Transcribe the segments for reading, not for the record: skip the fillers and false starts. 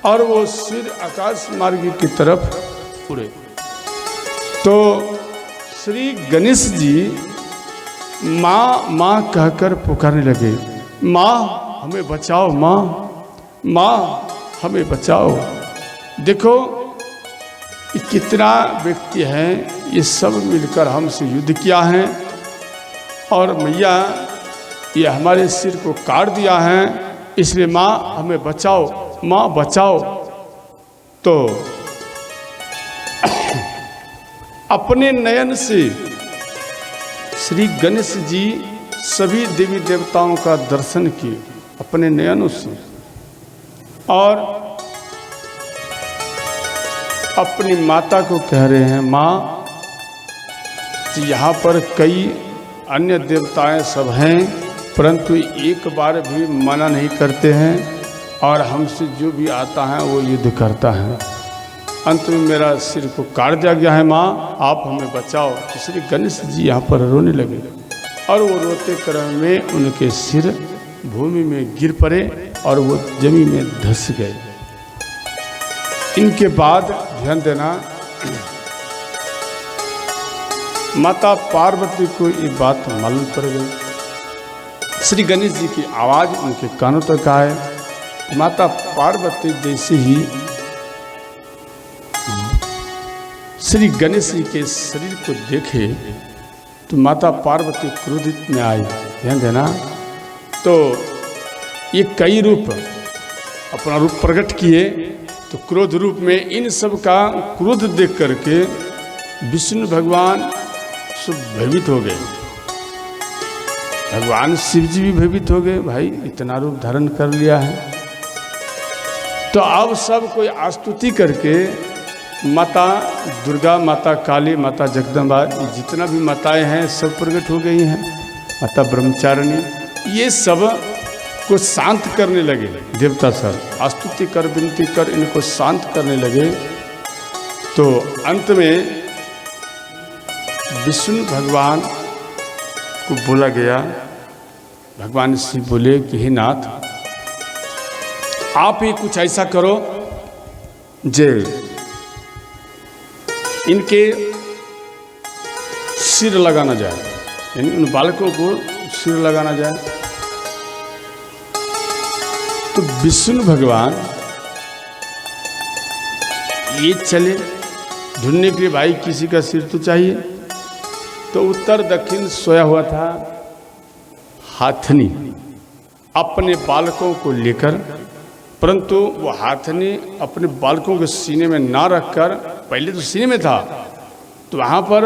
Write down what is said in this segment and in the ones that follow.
और वो सिर आकाश मार्ग की तरफ उड़े। तो श्री गणेश जी माँ माँ कहकर पुकारने लगे, माँ हमें बचाओ, माँ माँ हमें बचाओ। देखो ये कितना व्यक्ति हैं, ये सब मिलकर हमसे युद्ध किया है और मैया ये हमारे सिर को काट दिया है, इसलिए माँ हमें बचाओ, माँ बचाओ। तो अपने नयन से श्री गणेश जी सभी देवी देवताओं का दर्शन किए अपने नयनों से, और अपनी माता को कह रहे हैं, माँ यहाँ पर कई अन्य देवताएं सब हैं, परंतु एक बार भी मना नहीं करते हैं और हमसे जो भी आता है वो युद्ध करता है। अंत में मेरा सिर को काट दिया गया है, माँ आप हमें बचाओ। तो श्री गणेश जी यहाँ पर रोने लगे और वो रोते क्रम में उनके सिर भूमि में गिर पड़े और वो जमीन में धंस गए। इनके बाद ध्यान देना, माता पार्वती को ये बात मालूम पड़ गई। श्री गणेश जी की आवाज़ उनके कानों तक आए। माता पार्वती जैसे ही श्री गणेश जी के शरीर को देखे तो माता पार्वती क्रोधित में आई। ध्यान देना, तो ये कई रूप अपना रूप प्रकट किए, तो क्रोध रूप में इन सब का क्रोध देख करके विष्णु भगवान सब भयभीत हो गए। भगवान शिव जी भी भयभीत हो गए, भाई इतना रूप धारण कर लिया है। तो अब सब कोई आस्तुति करके माता दुर्गा, माता काली, माता जगदम्बा, जितना भी माताएं हैं सब प्रकट हो गई हैं। माता ब्रह्मचारिणी, ये सब को शांत करने लगे देवता सब, आस्तुति कर विनती कर इनको शांत करने लगे। तो अंत में विष्णु भगवान को बोला गया, भगवान शिव बोले कि हे नाथ आप ही कुछ ऐसा करो जे इनके सिर लगाना जाए, यानी उन बालकों को सिर लगाना जाए। तो विष्णु भगवान ये चले ढूंढने के लिए, भाई किसी का सिर तो चाहिए। तो उत्तर दक्षिण सोया हुआ था हाथनी अपने बालकों को लेकर, परंतु वो हाथनी अपने बालकों के सीने में ना रखकर, पहले तो सीने में था तो वहाँ पर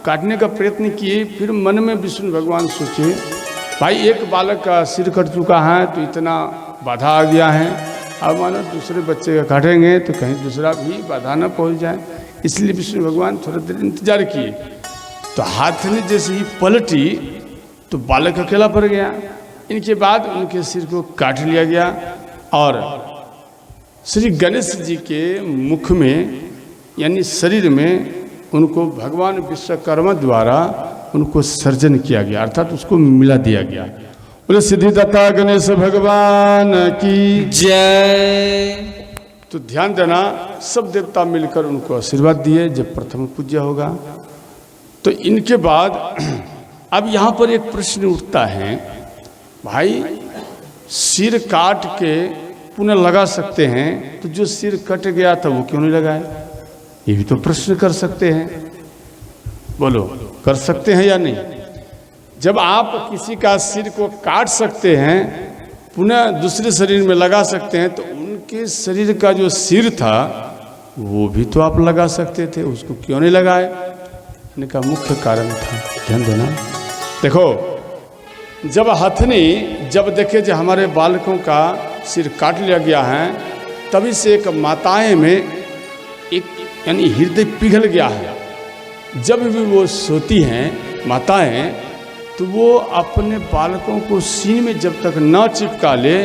काटने का प्रयत्न किए। फिर मन में विष्णु भगवान सोचे, भाई एक बालक का सिर कट चुका है तो इतना बाधा आ गया है, अब मानो दूसरे बच्चे का काटेंगे तो कहीं दूसरा भी बाधा न पहुँच जाए, इसलिए विष्णु भगवान थोड़ा देर इंतजार किए। तो हाथनी जैसे ही पलटी तो बालक अकेला पड़ गया। इनके बाद उनके सिर को काट लिया गया और श्री गणेश जी के मुख में यानी शरीर में उनको भगवान विश्वकर्मा द्वारा उनको सर्जन किया गया, अर्थात उसको मिला दिया गया। बोले सिद्धिदाता गणेश भगवान की जय। तो ध्यान देना, सब देवता मिलकर उनको आशीर्वाद दिए जब प्रथम पूज्य होगा। तो इनके बाद अब यहाँ पर एक प्रश्न उठता है, भाई सिर काट के पुनः लगा सकते हैं, तो जो सिर कट गया था वो क्यों नहीं लगाए? ये भी तो प्रश्न कर सकते हैं, बोलो कर सकते हैं या नहीं? जब आप किसी का सिर को काट सकते हैं पुनः दूसरे शरीर में लगा सकते हैं, तो उनके शरीर का जो सिर था वो भी तो आप लगा सकते थे, उसको क्यों नहीं लगाए? इनका मुख्य कारण था, ध्यान देना। देखो जब हथनी जब देखे जो हमारे बालकों का सिर काट लिया गया है, तभी से एक माताएं में एक यानी हृदय पिघल गया है। जब भी वो सोती हैं माताएं, तो वो अपने बालकों को सीने में जब तक न चिपका ले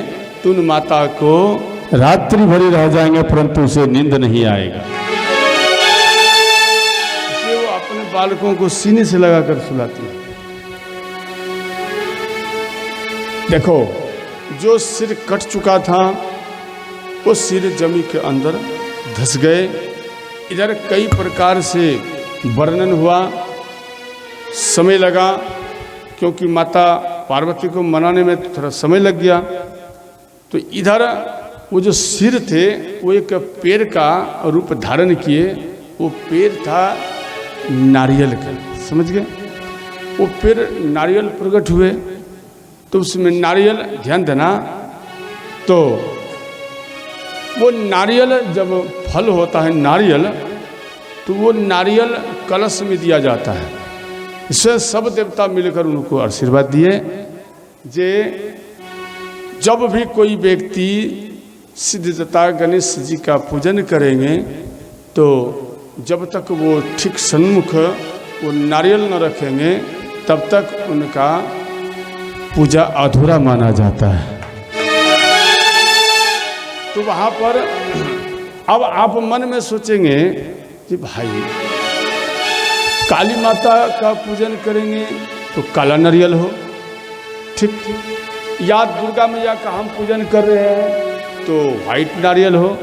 तो उन माता को रात्रि भरी रह जाएंगे, परंतु उसे नींद नहीं आएगा। इसलिए वो अपने बालकों को सीने से लगाकर सुलाती है। देखो जो सिर कट चुका था वो सिर जमी के अंदर धंस गए। इधर कई प्रकार से वर्णन हुआ, समय लगा, क्योंकि माता पार्वती को मनाने में थोड़ा समय लग गया। तो इधर वो जो सिर थे वो एक पेड़ का रूप धारण किए। वो पेड़ था नारियल का, समझ गए? वो पेड़ नारियल प्रकट हुए, तो उसमें नारियल, ध्यान देना, तो वो नारियल जब फल होता है नारियल, तो वो नारियल कलश में दिया जाता है। इससे सब देवता मिलकर उनको आशीर्वाद दिए जे जब भी कोई व्यक्ति सिद्धदाता गणेश जी का पूजन करेंगे तो जब तक वो ठीक सन्मुख वो नारियल न रखेंगे तब तक उनका पूजा अधूरा माना जाता है। तो वहाँ पर अब आप मन में सोचेंगे कि भाई काली माता का पूजन करेंगे तो काला नारियल हो, ठीक, या दुर्गा मैया का हम पूजन कर रहे हैं तो वाइट नारियल हो,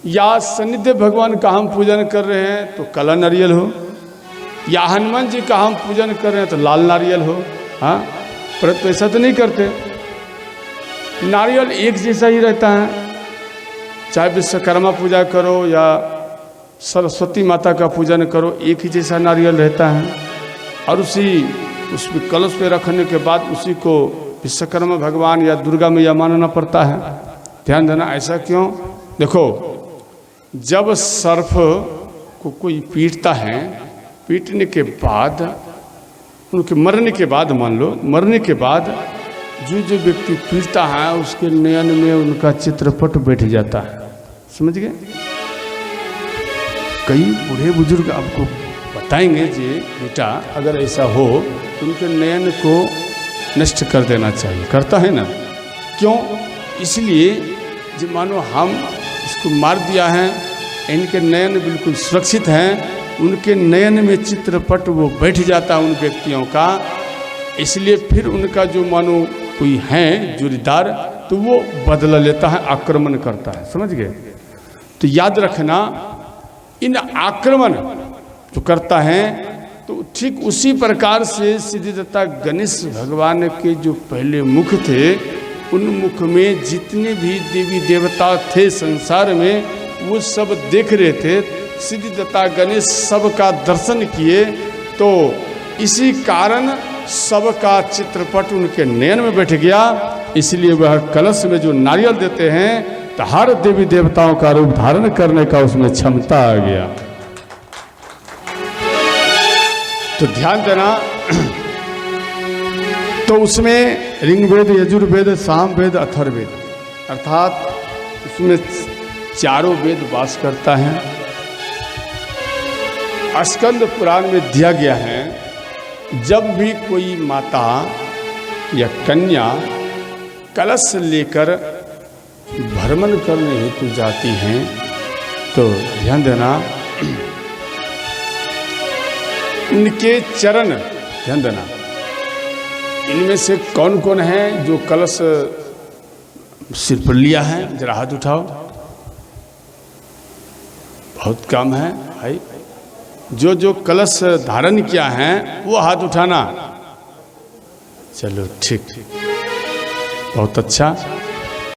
या शनिदेव भगवान का हम पूजन कर रहे हैं तो काला नारियल हो, या हनुमान जी का हम पूजन कर रहे हैं तो लाल नारियल हो। हाँ, परंतु ऐसा तो नहीं करते, नारियल एक जैसा ही रहता है। चाहे विश्वकर्मा पूजा करो या सरस्वती माता का पूजन करो, एक ही जैसा नारियल रहता है। और उसमें कलश पे रखने के बाद उसी को विश्वकर्मा भगवान या दुर्गा मैया मानना पड़ता है। ध्यान देना, ऐसा क्यों? देखो, जब सर्प को कोई पीटता है, पीटने के बाद उनके मरने के बाद, मान लो मरने के बाद जो व्यक्ति पीटता है उसके नयन में उनका चित्रपट बैठ जाता है, समझ गए? कई बूढ़े बुजुर्ग आपको बताएंगे कि बेटा अगर ऐसा हो तो उनके नयन को नष्ट कर देना चाहिए, करता है ना? क्यों? इसलिए जो मानो हम इसको मार दिया है, इनके नयन बिल्कुल सुरक्षित हैं, उनके नयन में चित्रपट वो बैठ जाता है उन व्यक्तियों का। इसलिए फिर उनका जो मानो कोई है जोड़ीदार तो वो बदला लेता है, आक्रमण करता है, समझ गए? तो याद रखना, इन आक्रमण जो करता है तो ठीक उसी प्रकार से सिद्धिदाता गणेश भगवान के जो पहले मुख थे, उन मुख में जितने भी देवी देवता थे संसार में वो सब देख रहे थे। सिद्धिदाता गणेश सबका दर्शन किए, तो इसी कारण सबका चित्रपट उनके नयन में बैठ गया। इसलिए वह कलश में जो नारियल देते हैं तो हर देवी देवताओं का रूप धारण करने का उसमें क्षमता आ गया। तो ध्यान देना, तो उसमें ऋग्वेद, यजुर्वेद, सामवेद, अथर्ववेद, अर्थात उसमें चारों वेद वास करता है। स्कंद पुराण में दिया गया है, जब भी कोई माता या कन्या कलश लेकर भ्रमण करने हेतु जाती हैं तो ध्यान देना, उनके चरण, ध्यान देना, इनमें से कौन कौन है जो कलश सिर पर लिया है? जरा हाथ उठाओ, बहुत कम है भाई। जो कलश धारण किया है वो हाथ उठाना। चलो ठीक, बहुत अच्छा।